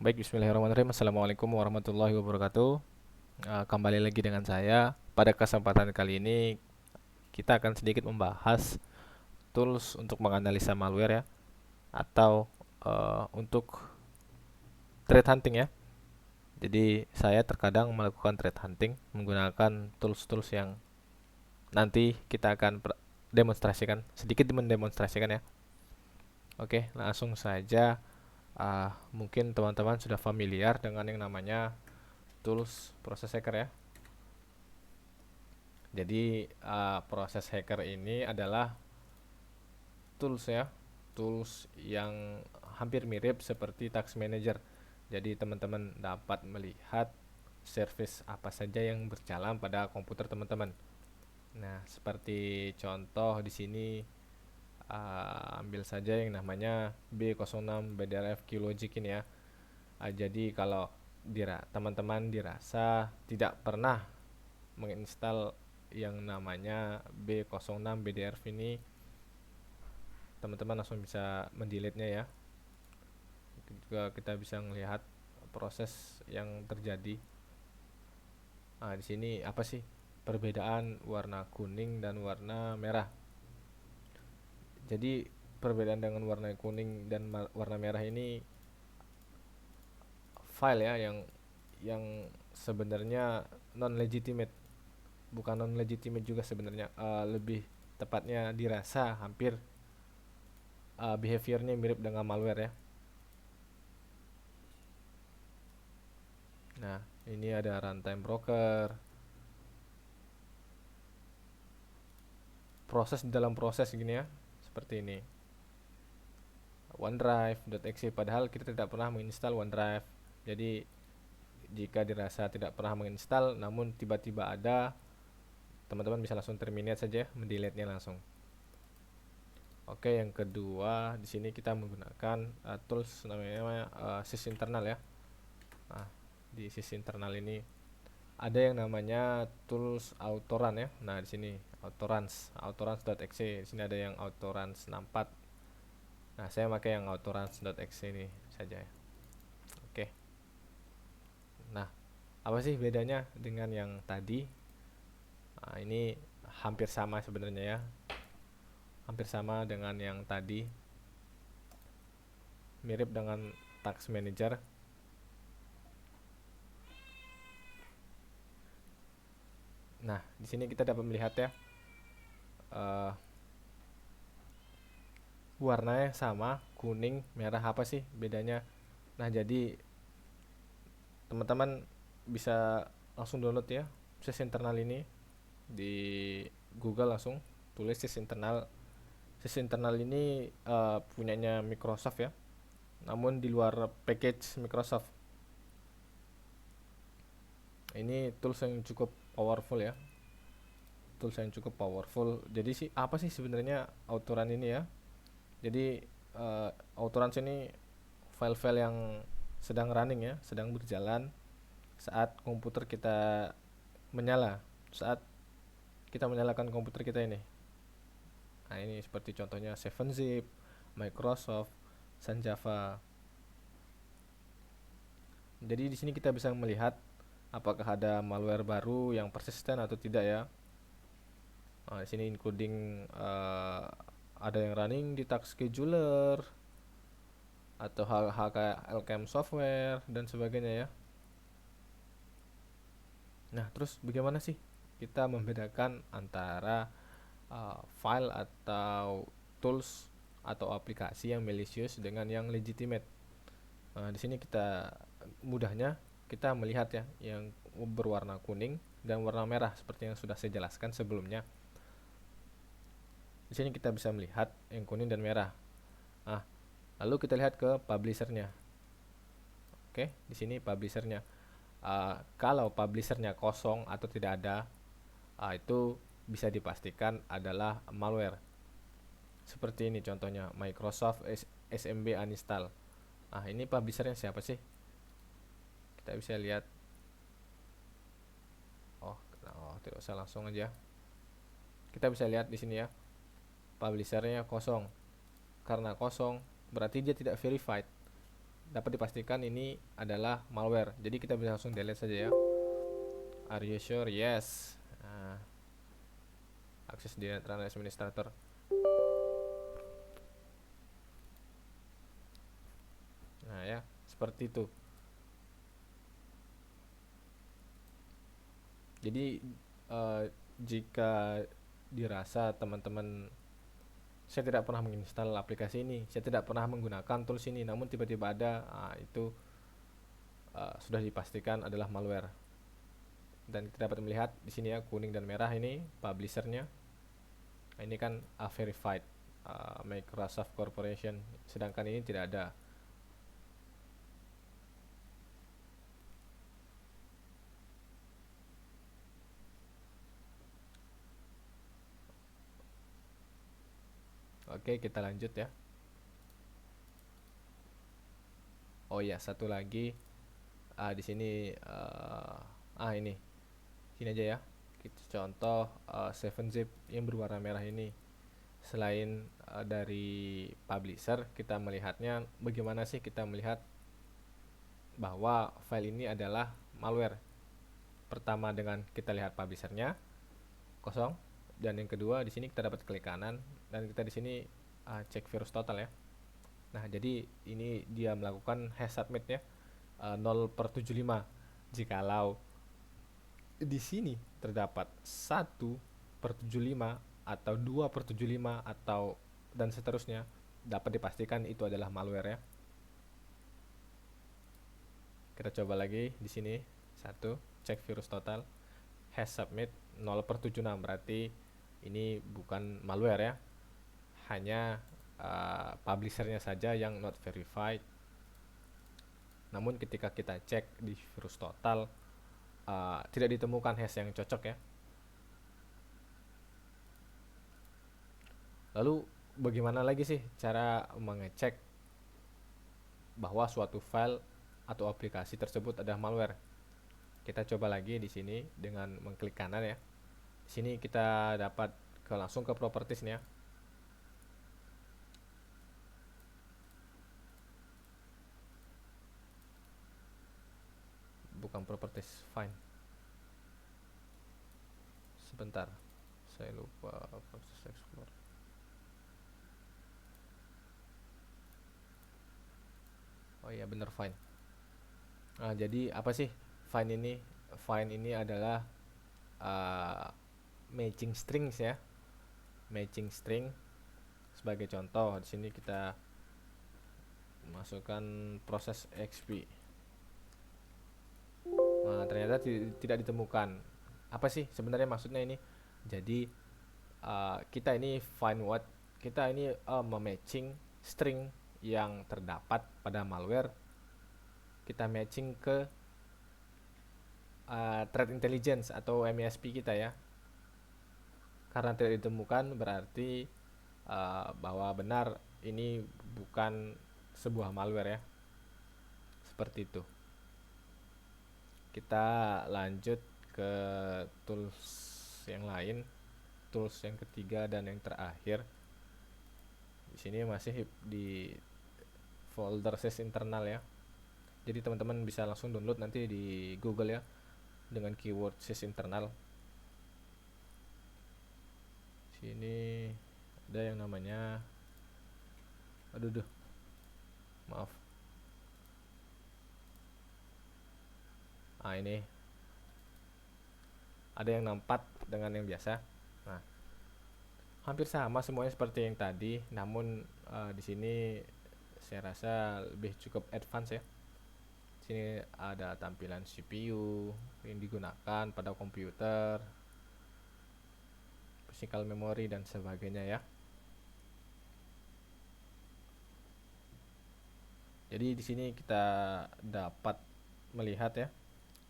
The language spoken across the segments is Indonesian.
Baik, bismillahirrahmanirrahim. Assalamualaikum warahmatullahi wabarakatuh. Kembali lagi dengan saya. Pada kesempatan kali ini, kita akan sedikit membahas tools untuk menganalisa malware ya, atau untuk threat hunting ya. Jadi, saya terkadang melakukan threat hunting menggunakan tools-tools yang nanti kita akan demonstrasikan, sedikit mendemonstrasikan ya. Oke, langsung saja. Mungkin teman-teman sudah familiar dengan yang namanya tools proses hacker ya. Jadi proses hacker ini adalah tools ya, tools yang hampir mirip seperti task manager. Jadi teman-teman dapat melihat service apa saja yang berjalan pada komputer teman-teman. Nah, seperti contoh di sini ambil saja yang namanya B06 BDRF Qlogic ini ya. Jadi kalau teman-teman dirasa tidak pernah menginstal yang namanya B06 BDRF ini, teman-teman langsung bisa mendelete-nya ya. Juga kita bisa melihat proses yang terjadi. Di sini apa sih perbedaan warna kuning dan warna merah? Jadi perbedaan dengan warna kuning dan warna merah ini file ya yang sebenarnya non legitimate, bukan non legitimate juga sebenarnya, lebih tepatnya dirasa hampir behaviornya mirip dengan malware ya. Nah, ini ada runtime broker, proses di dalam proses gini ya, seperti ini. OneDrive.exe, padahal kita tidak pernah menginstal OneDrive. Jadi jika dirasa tidak pernah menginstal namun tiba-tiba ada, teman-teman bisa langsung terminate saja, mendelete-nya langsung. Oke, yang kedua di sini kita menggunakan tools namanya sys internal ya. Nah, di sys internal ini ada yang namanya tools autorun ya. Nah, di sini autorans.exe. Di sini ada yang autorans 64. Nah, saya pakai yang autorans.exe ini saja ya. Oke. Nah, apa sih bedanya dengan yang tadi? Nah, ini hampir sama sebenarnya ya. Hampir sama dengan yang tadi. Mirip dengan task manager. Nah, di sini kita dapat melihat ya, uh, warnanya sama, kuning, merah, apa sih bedanya? Nah, jadi teman-teman bisa langsung download ya sys internal ini di Google, langsung tulis sys internal. Sys internal ini punyanya Microsoft ya, namun di luar package Microsoft. Ini tools yang cukup powerful ya, tools yang cukup powerful. Jadi sih apa sih sebenarnya Autorun ini ya? Jadi Autorun ini file-file yang sedang running ya, sedang berjalan saat komputer kita menyala, saat kita menyalakan komputer kita ini. Nah, ini seperti contohnya 7zip, Microsoft, Sun Java. Jadi di sini kita bisa melihat apakah ada malware baru yang persisten atau tidak ya. Nah, di sini including ada yang running di task scheduler atau hal-hal kayak LKM software dan sebagainya ya. Nah, terus bagaimana sih kita membedakan antara file atau tools atau aplikasi yang malicious dengan yang legitimate? Nah, di sini kita mudahnya kita melihat ya yang berwarna kuning dan warna merah seperti yang sudah saya jelaskan sebelumnya. Di sini kita bisa melihat yang kuning dan merah. Nah, lalu kita lihat ke publishernya. Oke, di sini publishernya. Kalau publishernya kosong atau tidak ada, itu bisa dipastikan adalah malware. Seperti ini contohnya, Microsoft SMB uninstall. Nah, ini publishernya siapa sih? Kita bisa lihat. Tidak usah, langsung aja. Kita bisa lihat di sini ya, publishernya kosong. Karena kosong berarti dia tidak verified. dapat dipastikan ini adalah malware. Jadi kita bisa langsung delete saja ya. Are you sure? Yes. Nah, akses di network administrator. Nah ya, seperti itu. Jadi jika dirasa teman-teman, saya tidak pernah menginstal aplikasi ini, saya tidak pernah menggunakan tools ini, namun tiba-tiba ada, itu sudah dipastikan adalah malware. Dan kita dapat melihat di sini ya, kuning dan merah ini publishernya. Ini kan verified Microsoft Corporation, sedangkan ini tidak ada. Oke, kita lanjut ya. Oh ya, satu lagi di sini ini sini aja ya. Kita contoh 7-zip yang berwarna merah ini. Selain dari publisher, kita melihatnya bagaimana sih kita melihat bahwa file ini adalah malware. Pertama dengan kita lihat publishernya kosong, dan yang kedua di sini kita dapat klik kanan dan kita di sini cek virus total ya. Nah, jadi ini dia melakukan hash submit ya, 0/75. Jikalau di sini terdapat 1/75 atau 2/75 atau dan seterusnya, dapat dipastikan itu adalah malware ya. Kita coba lagi di sini. 1, cek virus total, hash submit 0/76, berarti ini bukan malware ya, hanya publishernya saja yang not verified. Namun ketika kita cek di virus total, tidak ditemukan hash yang cocok ya. Lalu bagaimana lagi sih cara mengecek bahwa suatu file atau aplikasi tersebut ada malware? Kita coba lagi di sini dengan mengklik kanan ya. Di sini kita dapat langsung ke properties nih ya. Bukan properties, fine. Sebentar, saya lupa proses explore. Oh iya bener, fine. Jadi apa sih fine ini? Fine ini adalah matching strings ya. Matching string. Sebagai contoh di sini kita masukkan proses XP. Nah, ternyata tidak ditemukan. Apa sih sebenarnya maksudnya ini? Jadi kita ini find what, kita ini mematching string yang terdapat pada malware, kita matching ke threat intelligence atau MISP kita ya. Karena tidak ditemukan berarti bahwa benar ini bukan sebuah malware ya. Seperti itu. Kita lanjut ke tools yang lain, tools yang ketiga dan yang terakhir. Di sini masih di folder sys internal ya. Jadi teman-teman bisa langsung download nanti di Google ya dengan keyword sys internal. Sini ada yang namanya, maaf. Ini ada yang 4 dengan yang biasa. Nah, hampir sama semuanya seperti yang tadi, namun di sini saya rasa lebih cukup advance ya. Sini ada tampilan CPU yang digunakan pada komputer, physical memory dan sebagainya ya. Jadi di sini kita dapat melihat ya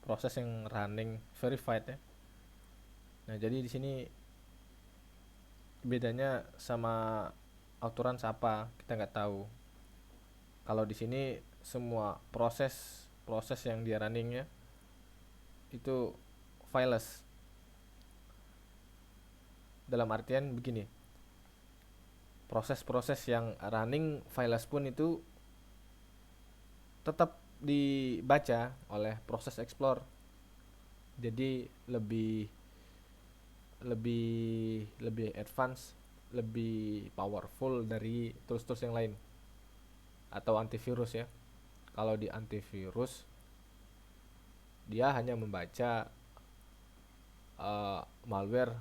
proses yang running verified ya. Nah, jadi di sini bedanya sama Autorans apa kita nggak tahu. Kalau di sini semua proses yang dia runningnya itu fileless. Dalam artian begini, proses-proses yang running fileless pun itu tetap dibaca oleh proses explore. Jadi lebih lebih lebih advance, lebih powerful dari tools-tools yang lain atau antivirus ya. Kalau di antivirus dia hanya membaca malware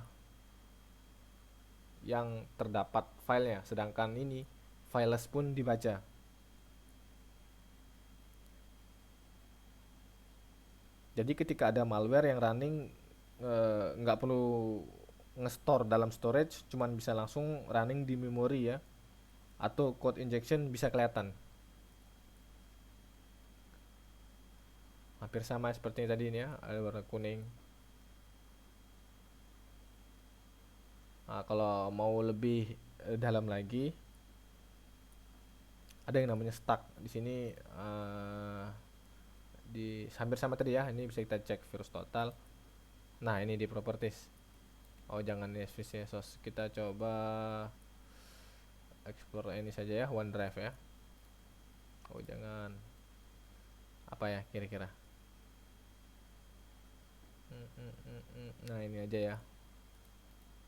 yang terdapat filenya, sedangkan ini fileless pun dibaca. Jadi ketika ada malware yang running, nggak perlu nge-store dalam storage, cuman bisa langsung running di memori ya, atau code injection bisa kelihatan. Hampir sama seperti tadi ini ya, ada warna kuning. Nah, kalau mau lebih dalam lagi, ada yang namanya stack. Di sini di hampir sama tadi ya, ini bisa kita cek virus total. Nah, ini di properties. Oh, jangan SVC sos. Kita coba explore ini saja ya, OneDrive ya. Oh, jangan. Apa ya kira-kira? Nah, ini aja ya.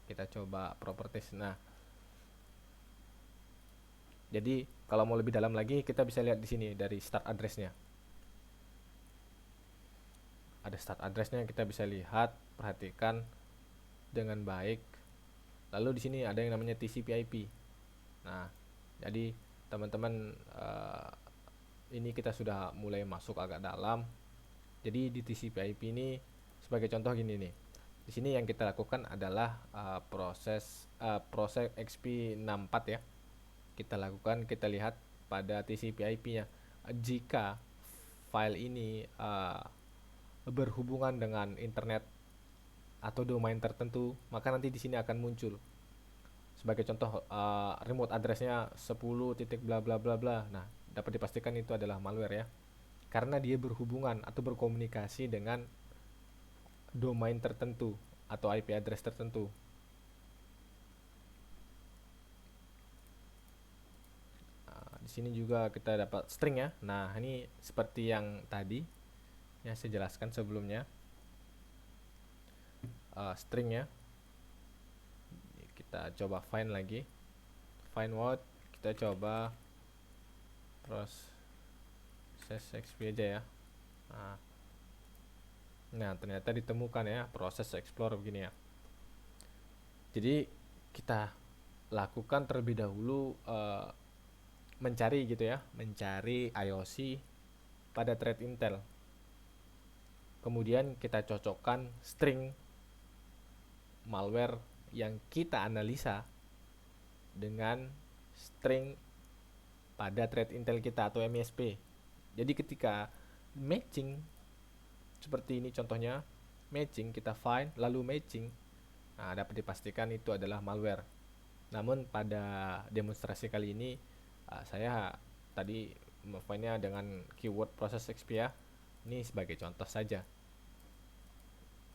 Kita coba properties. Nah, jadi kalau mau lebih dalam lagi kita bisa lihat di sini dari start address-nya. Ada start address-nya, kita bisa lihat, perhatikan dengan baik. Lalu di sini ada yang namanya TCP/IP. Nah, jadi teman-teman, ini kita sudah mulai masuk agak dalam. Jadi di TCP/IP ini sebagai contoh gini nih. Di sini yang kita lakukan adalah proses XP64 ya. Kita lakukan, kita lihat pada TCP/IP-nya. Jika file ini berhubungan dengan internet atau domain tertentu, maka nanti di sini akan muncul. Sebagai contoh, remote address-nya 10 titik bla bla bla bla. Nah, dapat dipastikan itu adalah malware ya. Karena dia berhubungan atau berkomunikasi dengan domain tertentu atau IP address tertentu. Di sini juga kita dapat string ya. Nah, ini seperti yang tadi yang saya jelaskan sebelumnya. String ya. Kita coba find lagi. Find what? Kita coba proses XP aja ya. Nah, ternyata ditemukan ya proses explore begini ya. Jadi kita lakukan terlebih dahulu mencari gitu ya, mencari IOC pada thread Intel. Kemudian kita cocokkan string malware yang kita analisa dengan string pada thread Intel kita atau MISP. Jadi ketika matching seperti ini contohnya, matching kita find lalu matching, nah dapat dipastikan itu adalah malware. Namun pada demonstrasi kali ini saya tadi memfindnya dengan keyword proses XP ya. Ini sebagai contoh saja.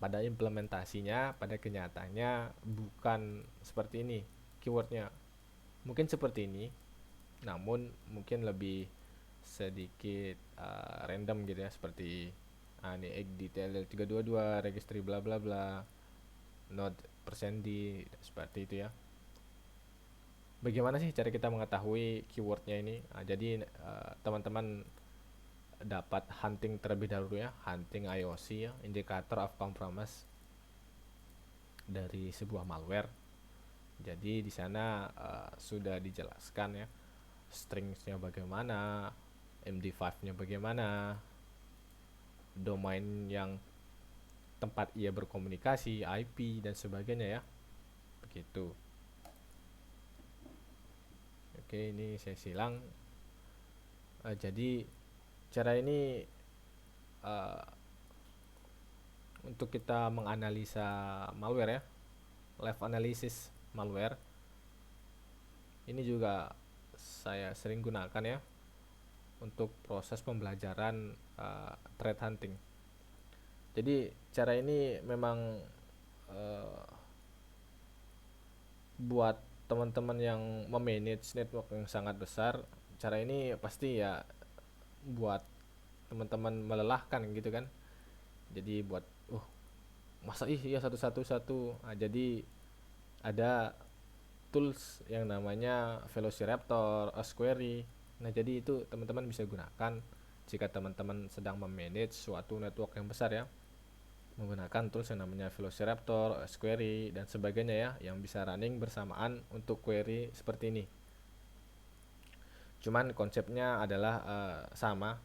Pada implementasinya, pada kenyataannya bukan seperti ini keywordnya. Mungkin seperti ini, namun mungkin lebih sedikit random gitu ya, seperti ini egg detail 322 registry bla bla bla node %d seperti itu ya. Bagaimana sih cara kita mengetahui keywordnya ini? Jadi teman-teman dapat hunting terlebih dahulu ya, hunting IOC ya, indicator of compromise dari sebuah malware. Jadi di sana sudah dijelaskan ya, stringsnya bagaimana, MD5-nya bagaimana, domain yang tempat ia berkomunikasi, IP dan sebagainya ya. Begitu. Oke, ini saya silang. Jadi cara ini untuk kita menganalisa malware ya, live analysis malware. Ini juga saya sering gunakan ya untuk proses pembelajaran threat hunting. Jadi cara ini memang buat teman-teman yang memanage network yang sangat besar, cara ini pasti ya buat teman-teman melelahkan gitu kan. Jadi buat masa iya satu-satu satu. Nah, jadi ada tools yang namanya Velociraptor, Osquery. Nah, jadi itu teman-teman bisa gunakan jika teman-teman sedang memanage suatu network yang besar ya, menggunakan tools yang namanya Velociraptor, Osquery dan sebagainya ya, yang bisa running bersamaan untuk query seperti ini. Cuman konsepnya adalah sama.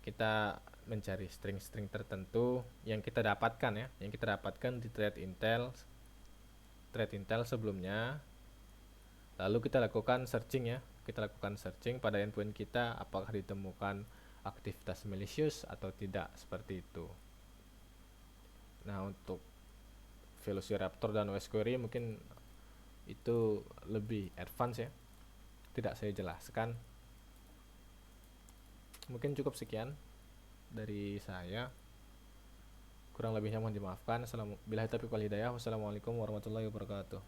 Kita mencari string-string tertentu yang kita dapatkan ya, yang kita dapatkan di thread intel sebelumnya. Lalu kita lakukan searching ya, kita lakukan searching pada endpoint kita apakah ditemukan aktivitas malicious atau tidak, seperti itu. Nah, untuk Velociraptor dan OSQuery mungkin itu lebih advance ya, tidak saya jelaskan. Mungkin cukup sekian dari saya, kurang lebihnya mohon dimaafkan. Wassalamualaikum warahmatullahi wabarakatuh.